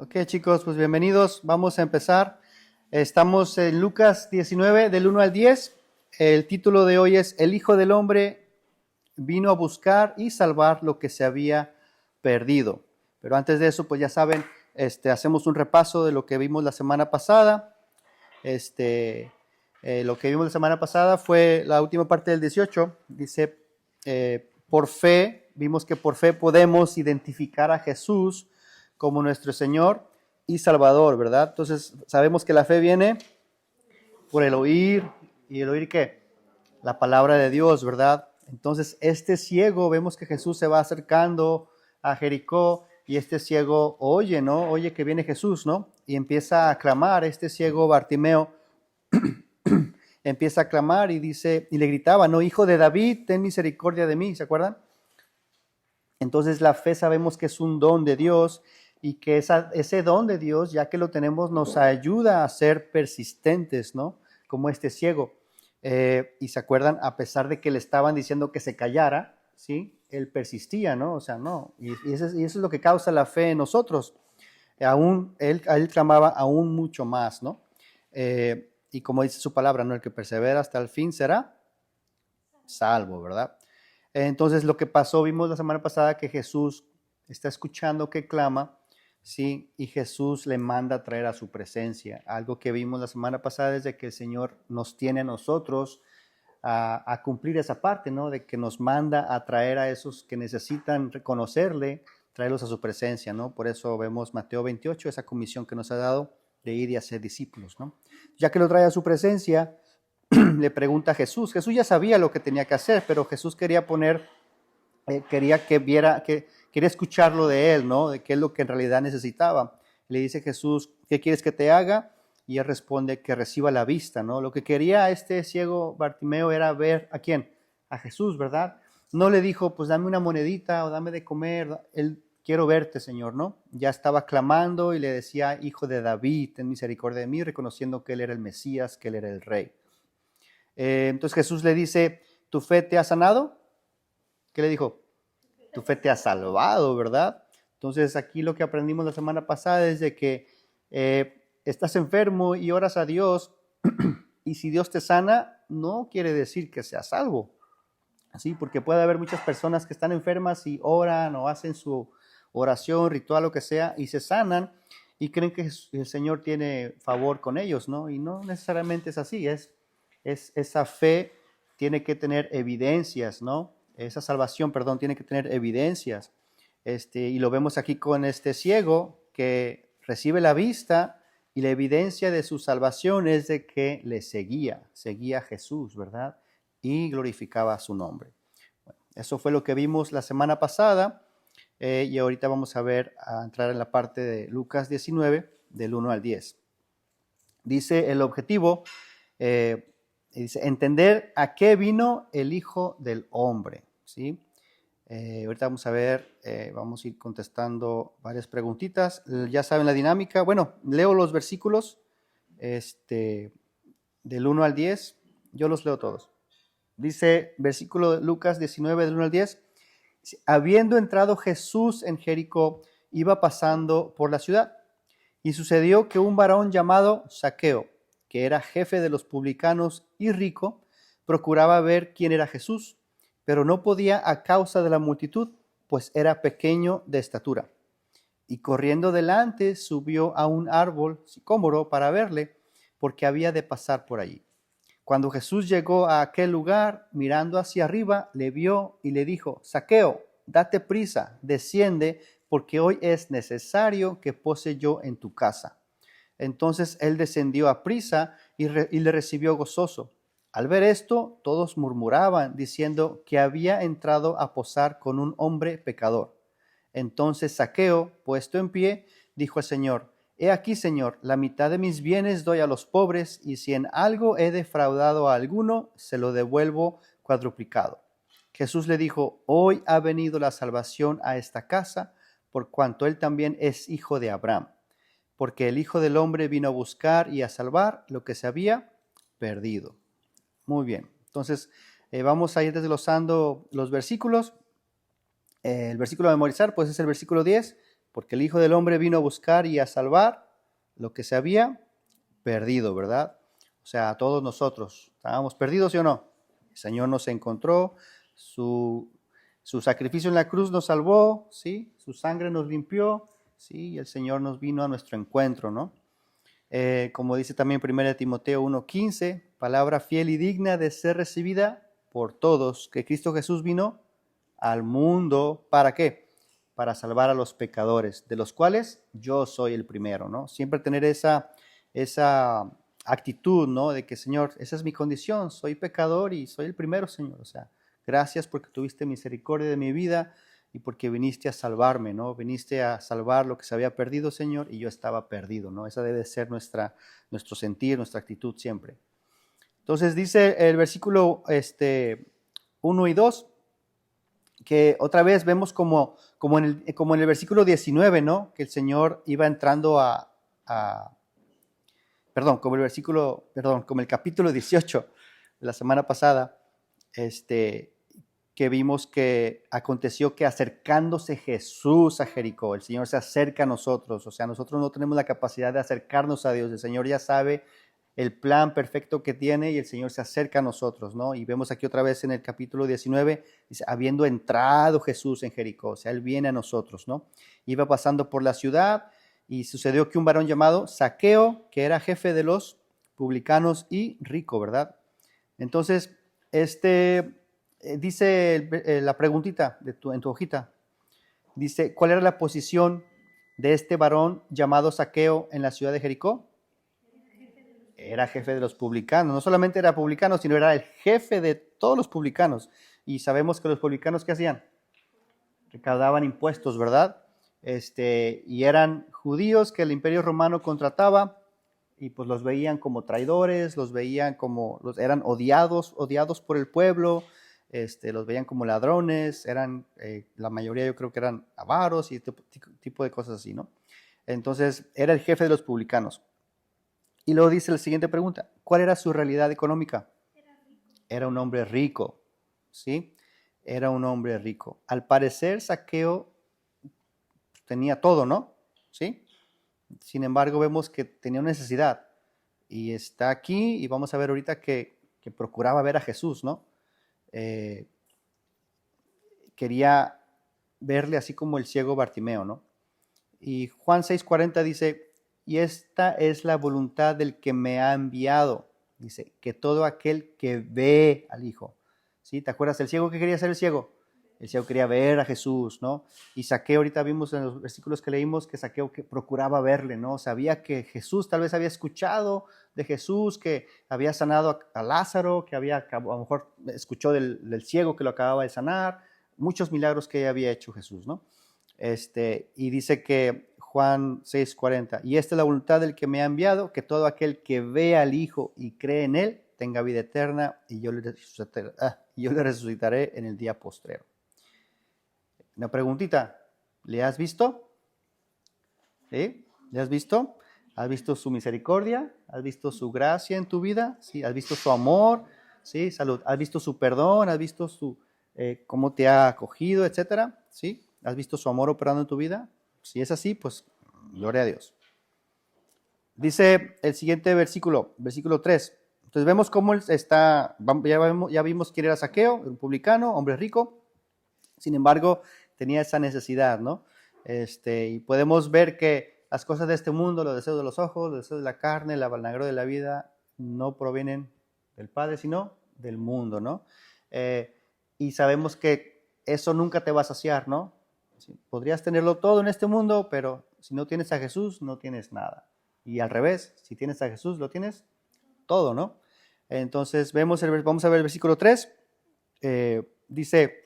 Ok, chicos, pues bienvenidos. Vamos a empezar. Estamos en Lucas 19, del 1 al 10. El título de hoy es El Hijo del Hombre vino a buscar y salvar lo que se había perdido. Pero antes de eso, pues ya saben, hacemos un repaso de lo que vimos la semana pasada. Lo que vimos la semana pasada fue la última parte del 18. Dice, por fe, vimos que por fe podemos identificar a Jesús como nuestro Señor y Salvador, ¿verdad? Entonces, sabemos que la fe viene por el oír. ¿Y el oír qué? La palabra de Dios, ¿verdad? Entonces, este ciego, vemos que Jesús se va acercando a Jericó y este ciego oye, ¿no? Oye que viene Jesús, ¿no? Y empieza a clamar, este ciego Bartimeo empieza a clamar y dice, y le gritaba, ¿no? Hijo de David, ten misericordia de mí, ¿se acuerdan? Entonces la fe sabemos que es un don de Dios y que ese don de Dios, ya que lo tenemos, nos ayuda a ser persistentes, ¿no? Como este ciego. Y se acuerdan, a pesar de que le estaban diciendo que se callara, ¿sí? Él persistía, ¿no? O sea, no. Y eso es lo que causa la fe en nosotros. Él clamaba aún mucho más, ¿no? Y como dice su palabra, ¿no? El que persevera hasta el fin será salvo, ¿verdad? Entonces lo que pasó, vimos la semana pasada que Jesús está escuchando que clama, ¿sí? Y Jesús le manda a traer a su presencia. Algo que vimos la semana pasada es de que el Señor nos tiene a nosotros a cumplir esa parte, ¿no? De que nos manda a traer a esos que necesitan reconocerle, traerlos a su presencia, ¿no? Por eso vemos Mateo 28, esa comisión que nos ha dado de ir y hacer discípulos, ¿no? Ya que lo trae a su presencia, le pregunta a Jesús. Jesús ya sabía lo que tenía que hacer, pero Jesús quería quería que viera, quería escucharlo de él, ¿no? De qué es lo que en realidad necesitaba. Le dice Jesús, ¿qué quieres que te haga? Y él responde que reciba la vista, ¿no? Lo que quería este ciego Bartimeo era ver a quién, a Jesús, ¿verdad? No le dijo, pues dame una monedita o dame de comer. Él, quiero verte, Señor, ¿no? Ya estaba clamando y le decía, hijo de David, ten misericordia de mí, reconociendo que él era el Mesías, que él era el Rey. Entonces Jesús le dice, ¿tu fe te ha sanado? ¿Qué le dijo? Tu fe te ha salvado, ¿verdad? Entonces aquí lo que aprendimos la semana pasada es de que estás enfermo y oras a Dios y si Dios te sana, no quiere decir que seas salvo. Así, porque puede haber muchas personas que están enfermas y oran o hacen su oración, ritual, lo que sea, y se sanan y creen que el Señor tiene favor con ellos, ¿no? Y no necesariamente es así, esa fe tiene que tener evidencias, ¿no? Esa salvación, perdón, tiene que tener evidencias. Y lo vemos aquí con este ciego que recibe la vista y la evidencia de su salvación es de que le seguía a Jesús, ¿verdad? Y glorificaba su nombre. Bueno, eso fue lo que vimos la semana pasada y ahorita vamos a entrar en la parte de Lucas 19, del 1 al 10. Dice el objetivo, dice, entender a qué vino el Hijo del Hombre, ¿sí? Ahorita vamos a ver, vamos a ir contestando varias preguntitas. Ya saben la dinámica. Bueno, leo los versículos del 1 al 10. Yo los leo todos. Dice versículo de Lucas 19, del 1 al 10. Habiendo entrado Jesús en Jericó, iba pasando por la ciudad. Y sucedió que un varón llamado Zaqueo, que era jefe de los publicanos y rico, procuraba ver quién era Jesús, pero no podía a causa de la multitud, pues era pequeño de estatura. Y corriendo delante subió a un árbol sicómoro para verle, porque había de pasar por allí. Cuando Jesús llegó a aquel lugar, mirando hacia arriba, le vio y le dijo, Zaqueo, date prisa, desciende, porque hoy es necesario que pose yo en tu casa. Entonces él descendió a prisa y le recibió gozoso. Al ver esto, todos murmuraban, diciendo que había entrado a posar con un hombre pecador. Entonces Zaqueo, puesto en pie, dijo al Señor, He aquí, Señor, la mitad de mis bienes doy a los pobres, y si en algo he defraudado a alguno, se lo devuelvo cuadruplicado. Jesús le dijo, Hoy ha venido la salvación a esta casa, por cuanto él también es hijo de Abraham, porque el Hijo del Hombre vino a buscar y a salvar lo que se había perdido. Muy bien, entonces vamos a ir desglosando los versículos. El versículo a memorizar, pues es el versículo 10, porque el Hijo del Hombre vino a buscar y a salvar lo que se había perdido, ¿verdad? O sea, a todos nosotros, ¿estábamos perdidos, sí o no? El Señor nos encontró, su sacrificio en la cruz nos salvó, ¿sí? Su sangre nos limpió, ¿sí? Y el Señor nos vino a nuestro encuentro, ¿no? Como dice también 1 Timoteo 1:15, palabra fiel y digna de ser recibida por todos, que Cristo Jesús vino al mundo, ¿para qué? Para salvar a los pecadores, de los cuales yo soy el primero, ¿no? Siempre tener esa actitud, ¿no? De que, Señor, esa es mi condición, soy pecador y soy el primero, Señor. O sea, gracias porque tuviste misericordia de mi vida y porque viniste a salvarme, ¿no? Viniste a salvar lo que se había perdido, Señor, y yo estaba perdido, ¿no? Esa debe ser nuestro sentir, nuestra actitud siempre. Entonces dice el versículo 1 y 2, que otra vez vemos como en el versículo 19, ¿no? Que el Señor iba entrando como el capítulo 18 de la semana pasada, que vimos que aconteció que acercándose Jesús a Jericó, el Señor se acerca a nosotros, o sea, nosotros no tenemos la capacidad de acercarnos a Dios, el Señor ya sabe el plan perfecto que tiene y el Señor se acerca a nosotros, ¿no? Y vemos aquí otra vez en el capítulo 19, dice, habiendo entrado Jesús en Jericó, o sea, Él viene a nosotros, ¿no? Iba pasando por la ciudad y sucedió que un varón llamado Zaqueo, que era jefe de los publicanos y rico, ¿verdad? Entonces, dice la preguntita en tu hojita, dice, ¿cuál era la posición de este varón llamado Zaqueo en la ciudad de Jericó? Era jefe de los publicanos, no solamente era publicano, sino era el jefe de todos los publicanos. Y sabemos que los publicanos, ¿qué hacían? Recaudaban impuestos, ¿verdad? Y eran judíos que el Imperio Romano contrataba y pues los veían como traidores, los veían como, eran odiados por el pueblo, los veían como ladrones, la mayoría yo creo que eran avaros y tipo de cosas así, ¿no? Entonces era el jefe de los publicanos. Y luego dice la siguiente pregunta, ¿cuál era su realidad económica? Era un hombre rico, ¿sí? Era un hombre rico. Al parecer, Zaqueo tenía todo, ¿no? ¿Sí? Sin embargo, vemos que tenía una necesidad. Y está aquí, y vamos a ver ahorita que procuraba ver a Jesús, ¿no? Quería verle así como el ciego Bartimeo, ¿no? Y Juan 6:40 dice, y esta es la voluntad del que me ha enviado. Dice, que todo aquel que ve al Hijo. ¿Sí? ¿Te acuerdas del ciego que quería ser el ciego? El ciego quería ver a Jesús, ¿no? Y Zaqueo, ahorita vimos en los versículos que leímos que Zaqueo que procuraba verle, ¿no? Sabía que Jesús tal vez había escuchado de Jesús, que había sanado a Lázaro, que a lo mejor escuchó del ciego que lo acababa de sanar, muchos milagros que había hecho Jesús, ¿no? Y dice que Juan 6:40, y esta es la voluntad del que me ha enviado, que todo aquel que ve al Hijo y cree en Él tenga vida eterna y yo le resucitaré en el día postrero. Una preguntita, ¿le has visto? ¿Sí? ¿Le has visto? ¿Has visto su misericordia? ¿Has visto su gracia en tu vida? ¿Sí? ¿Has visto su amor? ¿Sí? Salud. ¿Has visto su perdón? ¿Has visto cómo te ha acogido, etcétera? ¿Sí? ¿Has visto su amor operando en tu vida? Si es así, pues gloria a Dios. Dice el siguiente versículo 3. Entonces vemos cómo él está, ya vimos quién era Zaqueo, un publicano, hombre rico. Sin embargo, tenía esa necesidad, ¿no? Y podemos ver que las cosas de este mundo, los deseos de los ojos, los deseos de la carne, la vanagloria de la vida, no provienen del Padre, sino del mundo, ¿no? Y sabemos que eso nunca te va a saciar, ¿no? Podrías tenerlo todo en este mundo, pero si no tienes a Jesús, no tienes nada. Y al revés, si tienes a Jesús, lo tienes todo, ¿no? Entonces, vamos a ver el versículo 3. Dice,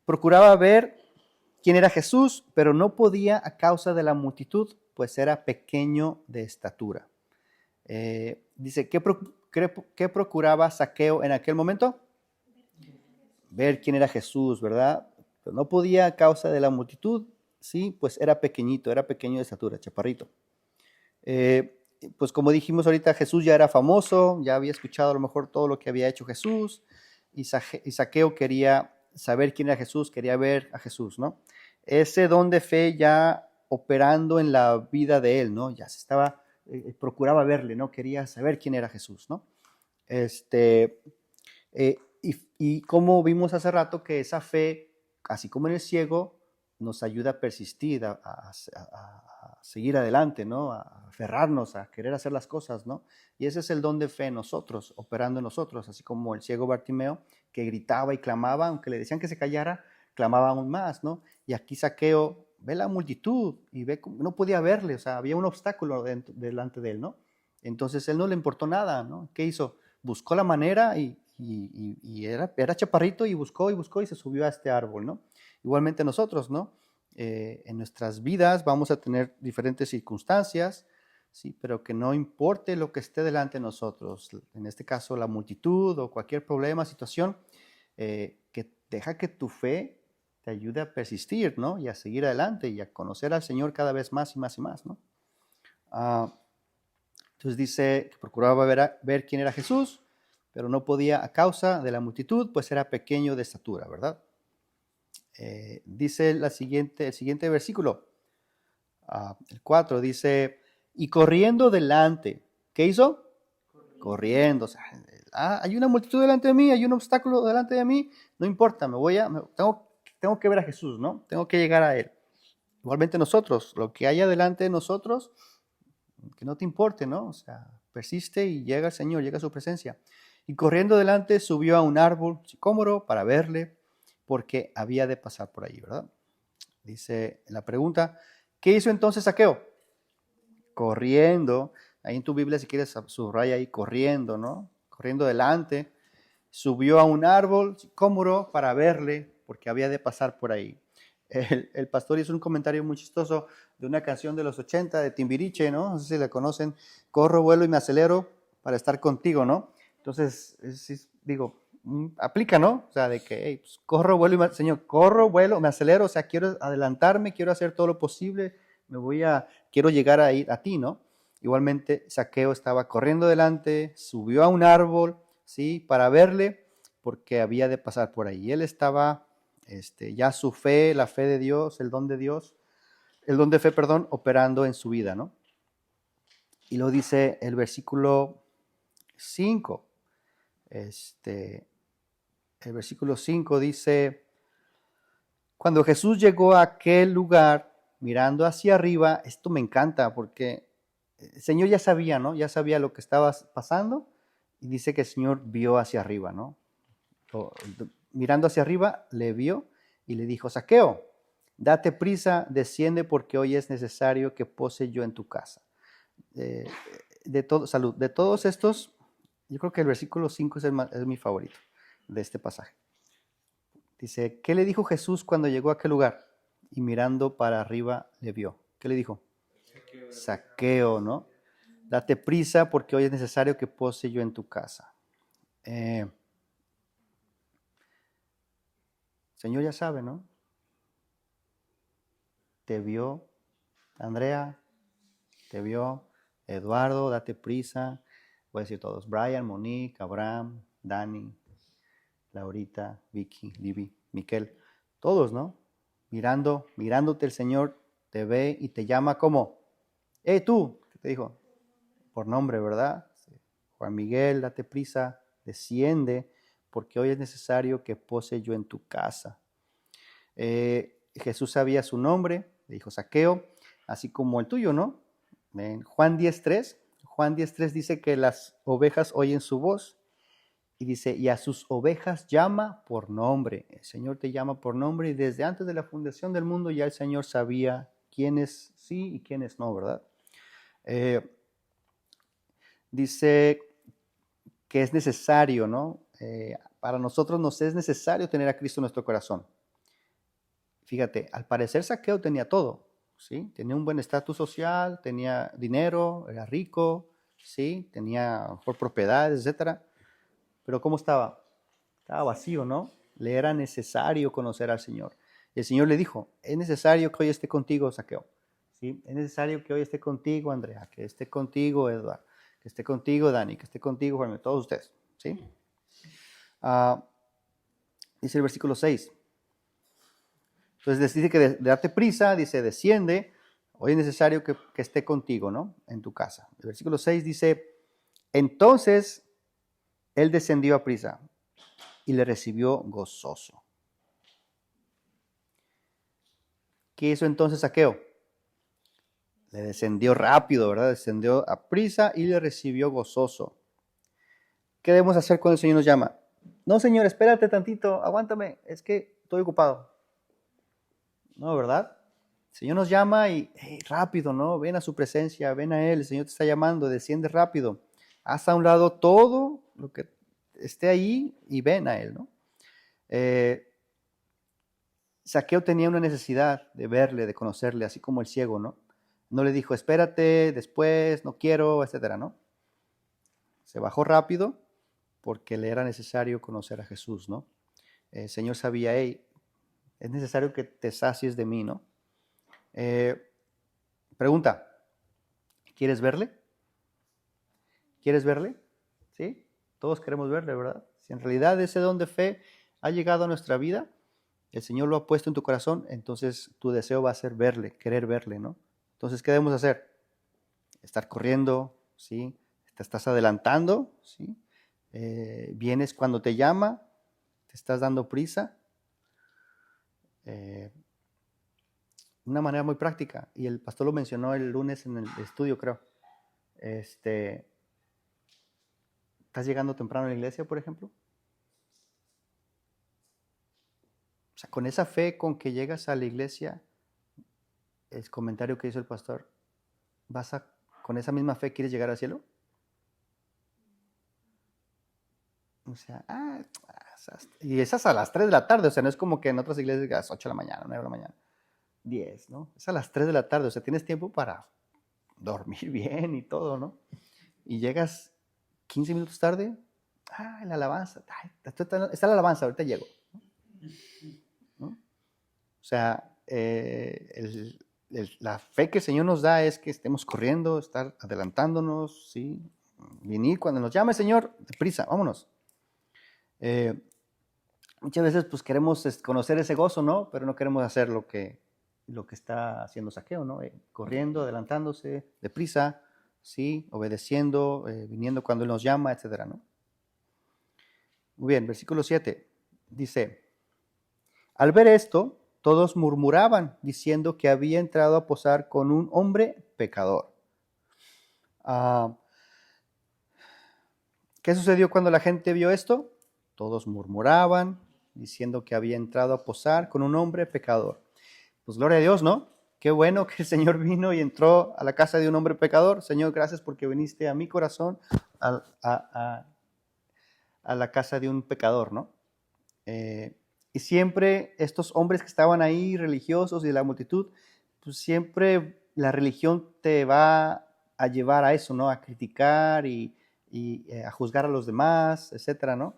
procuraba ver quién era Jesús, pero no podía a causa de la multitud, pues era pequeño de estatura. Dice, ¿qué procuraba Zaqueo en aquel momento? Ver quién era Jesús, ¿verdad? Pero no podía a causa de la multitud, sí, pues era pequeño de estatura, chaparrito. Pues como dijimos ahorita, Jesús ya era famoso, ya había escuchado a lo mejor todo lo que había hecho Jesús, y Zaqueo quería saber quién era Jesús, quería ver a Jesús, ¿no? ese don de fe ya operando en la vida de él, ¿no? Ya se estaba, procuraba verle, ¿no? Quería saber quién era Jesús, ¿no? Y como vimos hace rato que esa fe, así como en el ciego, nos ayuda a persistir, a seguir adelante, ¿no? A aferrarnos, a querer hacer las cosas, ¿no? Y ese es el don de fe en nosotros, operando en nosotros, así como el ciego Bartimeo, que gritaba y clamaba, aunque le decían que se callara, clamaba aún más, ¿no? Y aquí Zaqueo ve la multitud y ve cómo no podía verle, o sea, había un obstáculo delante de él, ¿no? Entonces él no le importó nada, ¿no? ¿Qué hizo? Buscó la manera y era chaparrito y buscó y se subió a este árbol, ¿no? Igualmente nosotros, ¿no? En nuestras vidas vamos a tener diferentes circunstancias, ¿sí? Pero que no importe lo que esté delante de nosotros, en este caso la multitud o cualquier problema, situación, que deja que tu fe te ayude a persistir, ¿no? Y a seguir adelante y a conocer al Señor cada vez más y más y más, ¿no? Entonces dice que procuraba ver quién era Jesús, pero no podía a causa de la multitud, pues era pequeño de estatura, ¿verdad? Dice el siguiente versículo, el 4, dice, y corriendo delante, ¿qué hizo? Corriendo, o sea, hay una multitud delante de mí, hay un obstáculo delante de mí, no importa, tengo que ver a Jesús, ¿no? Tengo que llegar a Él. Igualmente nosotros, lo que haya delante de nosotros, que no te importe, ¿no? O sea, persiste y llega al Señor, llega a su presencia. Y corriendo delante subió a un árbol sicómoro para verle, porque había de pasar por ahí, ¿verdad? Dice en la pregunta, ¿qué hizo entonces Zaqueo? Corriendo, ahí en tu Biblia si quieres subraya ahí, corriendo, ¿no? Corriendo delante, subió a un árbol sicómoro para verle, porque había de pasar por ahí. El pastor hizo un comentario muy chistoso de una canción de los 80 de Timbiriche, ¿no? No sé si la conocen, corro, vuelo y me acelero para estar contigo, ¿no? Entonces, digo, aplica, ¿no? O sea, de que, hey, pues, corro, vuelo y Señor, corro, vuelo, me acelero, o sea, quiero adelantarme, quiero hacer todo lo posible, quiero llegar a ti, ¿no? Igualmente, Zaqueo estaba corriendo delante, subió a un árbol, ¿sí? Para verle, porque había de pasar por ahí. Él estaba ya su fe, la fe de Dios, el don de fe, perdón, operando en su vida, ¿no? Y lo dice el versículo 5. El versículo 5 dice, cuando Jesús llegó a aquel lugar, mirando hacia arriba, esto me encanta porque el Señor ya sabía, ¿no? Ya sabía lo que estaba pasando y dice que el Señor vio hacia arriba, ¿no? Mirando hacia arriba, le vio y le dijo, Zaqueo, date prisa, desciende porque hoy es necesario que pose yo en tu casa. Salud. De todos estos, yo creo que el versículo 5 es mi favorito de este pasaje. Dice, ¿qué le dijo Jesús cuando llegó a aquel lugar? Y mirando para arriba le vio. ¿Qué le dijo? Zaqueo, ¿no? Date prisa porque hoy es necesario que pose yo en tu casa. Señor ya sabe, ¿no? Te vio, Andrea, te vio, Eduardo, date prisa. Voy a decir todos, Brian, Monique, Abraham, Dani, Laurita, Vicky, Libby, Miquel, todos, ¿no? Mirándote el Señor te ve y te llama como, tú, ¿qué te dijo? Por nombre, ¿verdad? Juan Miguel, date prisa, desciende, porque hoy es necesario que pose yo en tu casa. Jesús sabía su nombre, le dijo Zaqueo, así como el tuyo, ¿no? En Juan 10:3 dice que las ovejas oyen su voz y dice, y a sus ovejas llama por nombre. El Señor te llama por nombre y desde antes de la fundación del mundo ya el Señor sabía quiénes sí y quiénes no, ¿verdad? Dice que es necesario, ¿no? Para nosotros nos es necesario tener a Cristo en nuestro corazón. Fíjate, al parecer Zaqueo tenía todo, ¿sí? Tenía un buen estatus social, tenía dinero, era rico, ¿sí? Tenía por propiedades, etcétera. Pero ¿cómo estaba? Estaba vacío, ¿no? Le era necesario conocer al Señor. Y el Señor le dijo, es necesario que hoy esté contigo, Zaqueo. ¿Sí? Es necesario que hoy esté contigo, Andrea, que esté contigo, Eduardo, que esté contigo, Dani, que esté contigo, Juan, todos ustedes. ¿Sí? Dice el versículo 6. Entonces dice que de darte prisa, dice, desciende, hoy es necesario que esté contigo, ¿no? En tu casa. El versículo 6 dice, entonces él descendió a prisa y le recibió gozoso. ¿Qué hizo entonces Zaqueo? Le descendió rápido, ¿verdad? Descendió a prisa y le recibió gozoso. ¿Qué debemos hacer cuando el Señor nos llama? No, Señor, espérate tantito, aguántame, es que estoy ocupado. No, ¿verdad? El Señor nos llama y hey, rápido, ¿no? Ven a su presencia, ven a Él, el Señor te está llamando, desciende rápido. Haz a un lado todo lo que esté ahí y ven a Él, ¿no? Zaqueo tenía una necesidad de verle, de conocerle, así como el ciego, ¿no? No le dijo, espérate, después, no quiero, etcétera, ¿no? Se bajó rápido porque le era necesario conocer a Jesús, ¿no? El Señor sabía, hey, es necesario que te sacies de mí, ¿no? Pregunta, ¿quieres verle? ¿Quieres verle? ¿Sí? Todos queremos verle, ¿verdad? Si en realidad ese don de fe ha llegado a nuestra vida, el Señor lo ha puesto en tu corazón, entonces tu deseo va a ser verle, querer verle, ¿no? Entonces, ¿qué debemos hacer? Estar corriendo, ¿sí? Te estás adelantando, ¿sí? Vienes cuando te llama, te estás dando prisa. Una manera muy práctica, y el pastor lo mencionó el lunes en el estudio, creo. ¿Estás llegando temprano a la iglesia, por ejemplo? O sea, con esa fe con que llegas a la iglesia, el comentario que hizo el pastor, ¿con esa misma fe quieres llegar al cielo? O sea, y esas a las 3 de la tarde, o sea, no es como que en otras iglesias a las 8 de la mañana, 9 de la mañana, 10, ¿no? Es a las 3 de la tarde, o sea, tienes tiempo para dormir bien y todo, ¿no? Y llegas 15 minutos tarde, la alabanza, está la alabanza, ahorita llego, ¿no? O sea, la fe que el Señor nos da es que estemos corriendo, estar adelantándonos, ¿sí? Venir cuando nos llame, Señor, deprisa, vámonos. Muchas veces pues queremos conocer ese gozo, ¿no? Pero no queremos hacer lo que está haciendo Zaqueo, ¿no? Corriendo, adelantándose, deprisa, ¿sí? Obedeciendo, viniendo cuando Él nos llama, etcétera, ¿no? Muy bien, versículo 7 dice, al ver esto, todos murmuraban, diciendo que había entrado a posar con un hombre pecador. ¿Qué sucedió cuando la gente vio esto? Todos murmuraban, diciendo que había entrado a posar con un hombre pecador. Pues gloria a Dios, ¿no? Qué bueno que el Señor vino y entró a la casa de un hombre pecador. Señor, gracias porque viniste a mi corazón, a la casa de un pecador, ¿no? Y siempre estos hombres que estaban ahí, religiosos y de la multitud, pues siempre la religión te va a llevar a eso, ¿no? A criticar y a juzgar a los demás, etcétera, ¿no?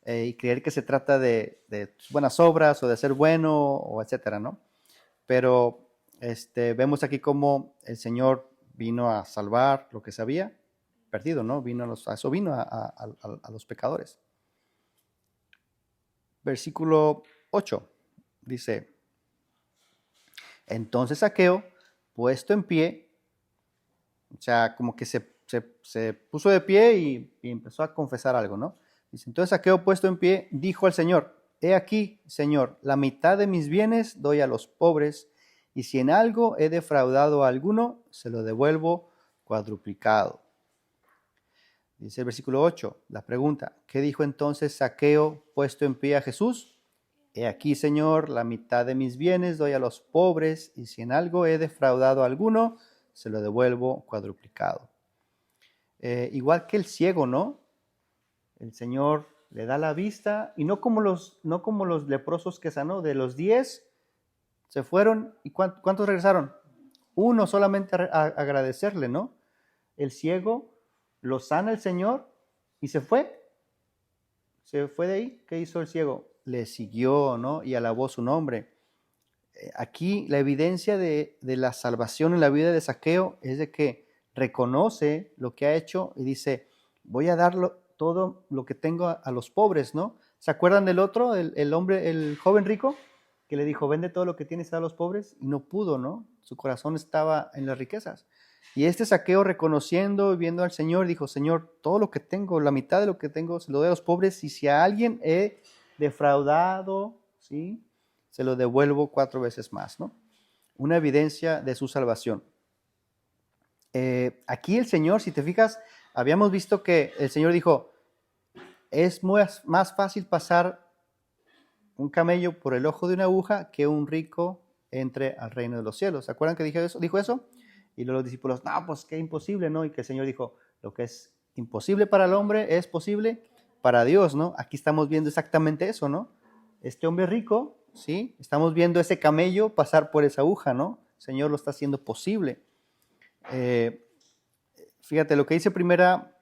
Y creer que se trata de buenas obras o de ser bueno, o etcétera, ¿no? Pero vemos aquí cómo el Señor vino a salvar lo que se había perdido, ¿no? Vino a los pecadores. Versículo 8 dice, entonces Zaqueo, puesto en pie, o sea, como que se puso de pie y empezó a confesar algo, ¿no? Dice, entonces Zaqueo, puesto en pie, dijo al Señor, he aquí, Señor, la mitad de mis bienes doy a los pobres, y si en algo he defraudado a alguno, se lo devuelvo cuadruplicado. Dice el versículo 8, la pregunta, ¿qué dijo entonces Zaqueo puesto en pie a Jesús? He aquí, Señor, la mitad de mis bienes doy a los pobres, y si en algo he defraudado a alguno, se lo devuelvo cuadruplicado. Igual que el ciego, ¿no? El Señor le da la vista, y no como los leprosos que sanó, de los 10 se fueron, ¿y cuántos regresaron? Uno solamente a agradecerle, ¿no? El ciego lo sana el Señor y se fue de ahí. ¿Qué hizo el ciego? Le siguió, ¿no? Y alabó su nombre. Aquí la evidencia de la salvación en la vida de Zaqueo es de que reconoce lo que ha hecho y dice, voy a dar todo lo que tengo a los pobres, ¿no? ¿Se acuerdan del otro, el hombre, el joven rico? que le dijo, vende todo lo que tienes a los pobres, y no pudo, ¿no? Su corazón estaba en las riquezas. Y este Zaqueo, reconociendo y viendo al Señor, dijo, Señor, todo lo que tengo, la mitad de lo que tengo, se lo doy a los pobres, y si a alguien he defraudado, ¿sí?, se lo devuelvo 4 veces más, ¿no? Una evidencia de su salvación. Aquí el Señor, si te fijas, habíamos visto que el Señor dijo, es más fácil pasar un camello por el ojo de una aguja que un rico entre al reino de los cielos. ¿Se acuerdan que dijo eso? Y luego los discípulos, no, pues qué imposible, ¿no? Y que el Señor dijo, lo que es imposible para el hombre es posible para Dios, ¿no? Aquí estamos viendo exactamente eso, ¿no? Este hombre rico, ¿sí? Estamos viendo ese camello pasar por esa aguja, ¿no? El Señor lo está haciendo posible. Fíjate lo que dice primera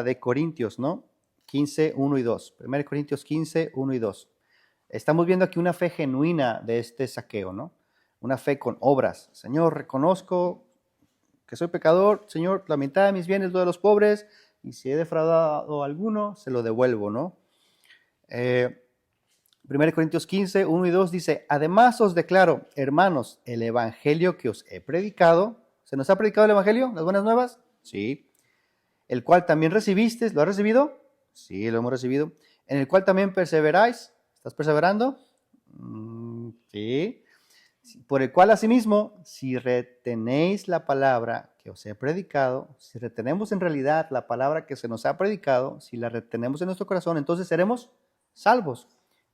de Corintios, ¿no? 15, 1 y 2. Primera de Corintios 15, 1 y 2. Estamos viendo aquí una fe genuina de este Zaqueo, ¿no? Una fe con obras. Señor, reconozco que soy pecador. Señor, la mitad de mis bienes doy a los pobres, y si he defraudado a alguno, se lo devuelvo, ¿no? 1 Corintios 15, 1 y 2 dice, además os declaro, hermanos, el evangelio que os he predicado. ¿Se nos ha predicado el evangelio? ¿Las buenas nuevas? Sí. El cual también recibisteis. ¿Lo has recibido? Sí, lo hemos recibido. En el cual también perseveráis. ¿Estás perseverando? Sí. Por el cual asimismo, si retenéis la palabra que os he predicado, si retenemos en realidad la palabra que se nos ha predicado, si la retenemos en nuestro corazón, entonces seremos salvos.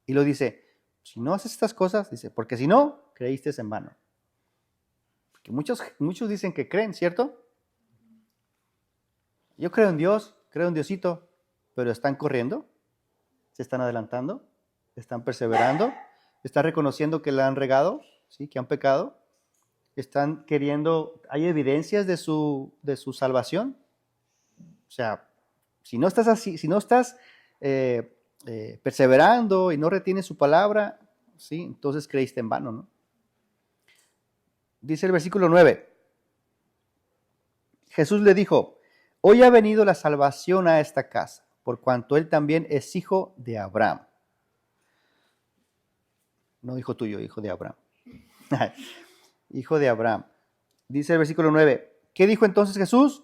Y lo dice, si no haces estas cosas, dice, porque si no, creíste en vano. Porque muchos dicen que creen, ¿cierto? Yo creo en Dios, creo en Diosito, pero están corriendo, se están adelantando, están perseverando, están reconociendo que la han regado, ¿sí?, que han pecado, están queriendo, hay evidencias de su salvación. O sea, si no estás así, si no estás perseverando y no retienes su palabra, ¿sí?, entonces creíste en vano, ¿no? Dice el versículo 9, Jesús le dijo, hoy ha venido la salvación a esta casa, por cuanto él también es hijo de Abraham. No hijo tuyo, hijo de Abraham. Hijo de Abraham. Dice el versículo 9, ¿qué dijo entonces Jesús?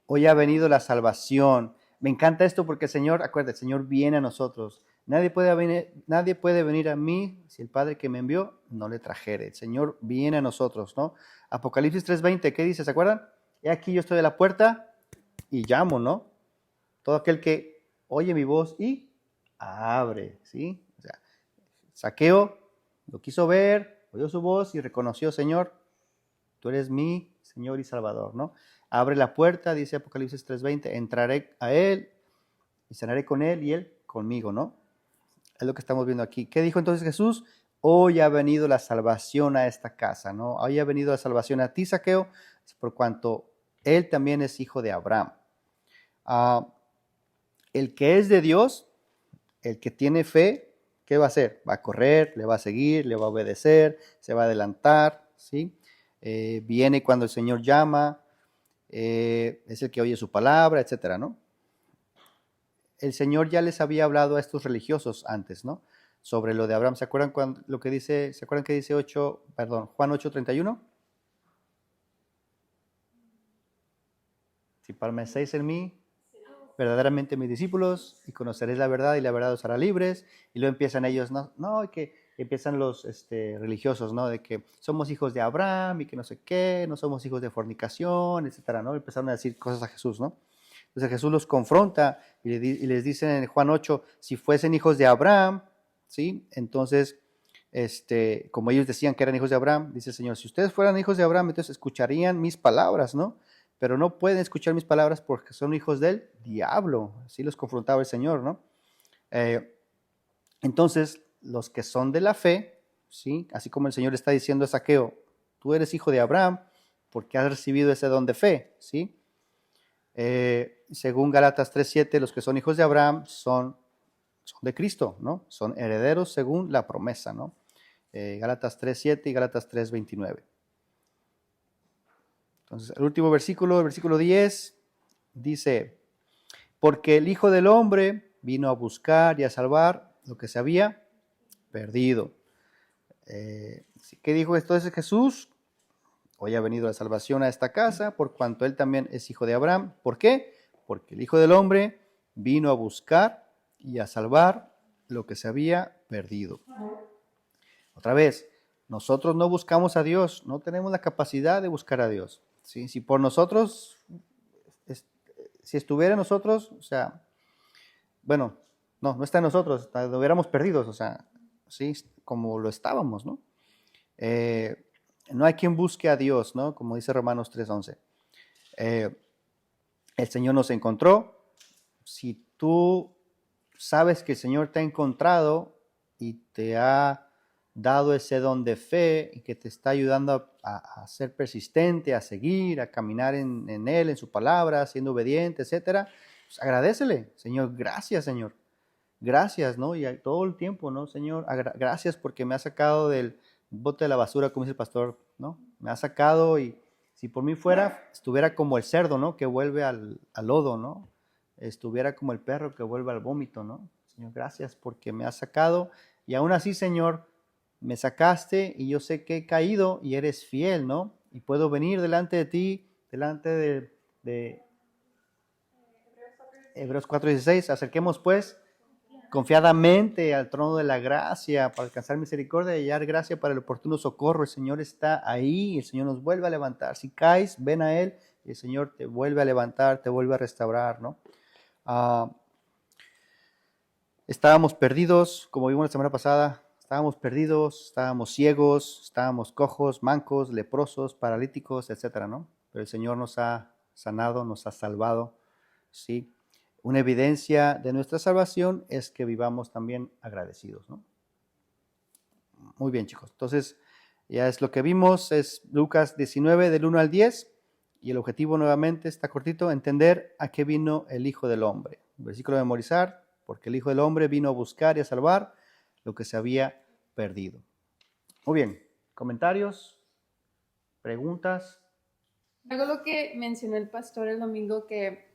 Hoy ha venido la salvación. Me encanta esto porque el Señor, acuérdate, el Señor viene a nosotros. Nadie puede venir a mí si el Padre que me envió no le trajere. El Señor viene a nosotros, ¿no? Apocalipsis 3:20, ¿qué dice? ¿Se acuerdan? He aquí yo estoy a la puerta y llamo, ¿no? Todo aquel que oye mi voz y abre, ¿sí? O sea, Zaqueo lo quiso ver, oyó su voz y reconoció, Señor, tú eres mi Señor y Salvador, ¿no? Abre la puerta, dice Apocalipsis 3:20, entraré a él y cenaré con él y él conmigo, ¿no? Es lo que estamos viendo aquí. ¿Qué dijo entonces Jesús? Hoy ha venido la salvación a esta casa, ¿no? Hoy ha venido la salvación a ti, Zaqueo, por cuanto él también es hijo de Abraham. El que es de Dios, el que tiene fe, ¿qué va a hacer? Va a correr, le va a seguir, le va a obedecer, se va a adelantar, ¿sí? Viene cuando el Señor llama, es el que oye su palabra, etcétera, ¿no? El Señor ya les había hablado a estos religiosos antes, ¿no? Sobre lo de Abraham. ¿Se acuerdan que dice Juan 8:31? Si permanecéis en mí, verdaderamente mis discípulos, y conoceréis la verdad, y la verdad os hará libres. Y luego empiezan ellos, que empiezan los religiosos, ¿no? De que somos hijos de Abraham y que no sé qué, no somos hijos de fornicación, etcétera, ¿no? Empezaron a decir cosas a Jesús, ¿no? Entonces Jesús los confronta y les dice en Juan 8, si fuesen hijos de Abraham, ¿sí? Entonces, como ellos decían que eran hijos de Abraham, dice el Señor, si ustedes fueran hijos de Abraham, entonces escucharían mis palabras, ¿no? Pero no pueden escuchar mis palabras porque son hijos del diablo. Así los confrontaba el Señor, ¿no? Entonces, los que son de la fe, ¿sí? Así como el Señor está diciendo a Zaqueo, tú eres hijo de Abraham porque has recibido ese don de fe, ¿sí? Según Gálatas 3:7, los que son hijos de Abraham son de Cristo, ¿no? Son herederos según la promesa, ¿no? Gálatas 3:7 y Gálatas 3:29. Entonces, el último versículo, el versículo 10, dice, porque el Hijo del Hombre vino a buscar y a salvar lo que se había perdido. ¿Qué dijo entonces Jesús? Hoy ha venido la salvación a esta casa, por cuanto él también es hijo de Abraham. ¿Por qué? Porque el Hijo del Hombre vino a buscar y a salvar lo que se había perdido. Otra vez, nosotros no buscamos a Dios, no tenemos la capacidad de buscar a Dios. ¿Sí? Si por nosotros, si estuviera en nosotros, o sea, bueno, no está en nosotros, lo hubiéramos perdidos, o sea, sí, como lo estábamos, ¿no? No hay quien busque a Dios, ¿no? Como dice Romanos 3:11. El Señor nos encontró. Si tú sabes que el Señor te ha encontrado y te ha dado ese don de fe y que te está ayudando a ser persistente, a seguir, a caminar en Él, en su palabra, siendo obediente, etcétera, pues agradécele. Señor, gracias, Señor. Gracias, ¿no? Y todo el tiempo, ¿no? Señor, gracias porque me ha sacado del bote de la basura, como dice el pastor, ¿no? Me ha sacado y si por mí fuera, estuviera como el cerdo, ¿no? Que vuelve al lodo, ¿no? Estuviera como el perro que vuelve al vómito, ¿no? Señor, gracias porque me has sacado y aún así, Señor, me sacaste y yo sé que he caído y eres fiel, ¿no? Y puedo venir delante de ti, delante de Hebreos 4:16. Acerquemos pues confiadamente al trono de la gracia para alcanzar misericordia y hallar gracia para el oportuno socorro. El Señor está ahí, el Señor nos vuelve a levantar. Si caes, ven a Él y el Señor te vuelve a levantar, te vuelve a restaurar, ¿no? Estábamos perdidos, como vimos la semana pasada, estábamos perdidos, estábamos ciegos, estábamos cojos, mancos, leprosos, paralíticos, etcétera, ¿no? Pero el Señor nos ha sanado, nos ha salvado, ¿sí? Una evidencia de nuestra salvación es que vivamos también agradecidos, ¿no? Muy bien, chicos. Entonces, ya es lo que vimos, es Lucas 19, del 1 al 10, y el objetivo nuevamente está cortito, entender a qué vino el Hijo del Hombre. Versículo de memorizar, porque el Hijo del Hombre vino a buscar y a salvar lo que se había perdido. Muy bien, comentarios, preguntas. Algo lo que mencionó el pastor el domingo que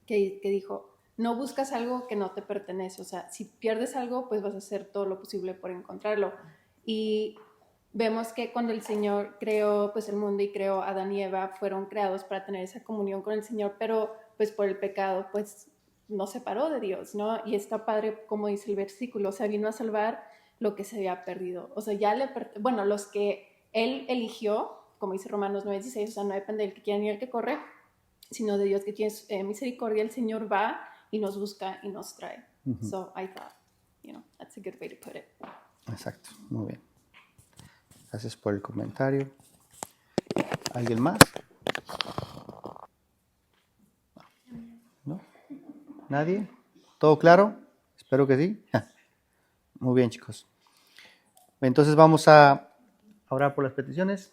dijo, no buscas algo que no te pertenece, o sea, si pierdes algo, pues vas a hacer todo lo posible por encontrarlo. Y vemos que cuando el Señor creó pues el mundo y creó a Adán y Eva, fueron creados para tener esa comunión con el Señor, pero pues por el pecado pues nos separó de Dios, ¿no? Y está padre, como dice el versículo, o sea, vino a salvar lo que se había perdido. O sea, bueno, los que Él eligió, como dice Romanos 9:16, o sea, no depende del que quiera ni el que corre, sino de Dios que tiene misericordia. El Señor va y nos busca y nos trae. So I thought, that's a good way to put it. Exacto, muy bien. Gracias por el comentario. ¿Alguien más? ¿No? ¿Nadie? ¿Todo claro? Espero que sí. Muy bien, chicos. Entonces vamos a orar por las peticiones.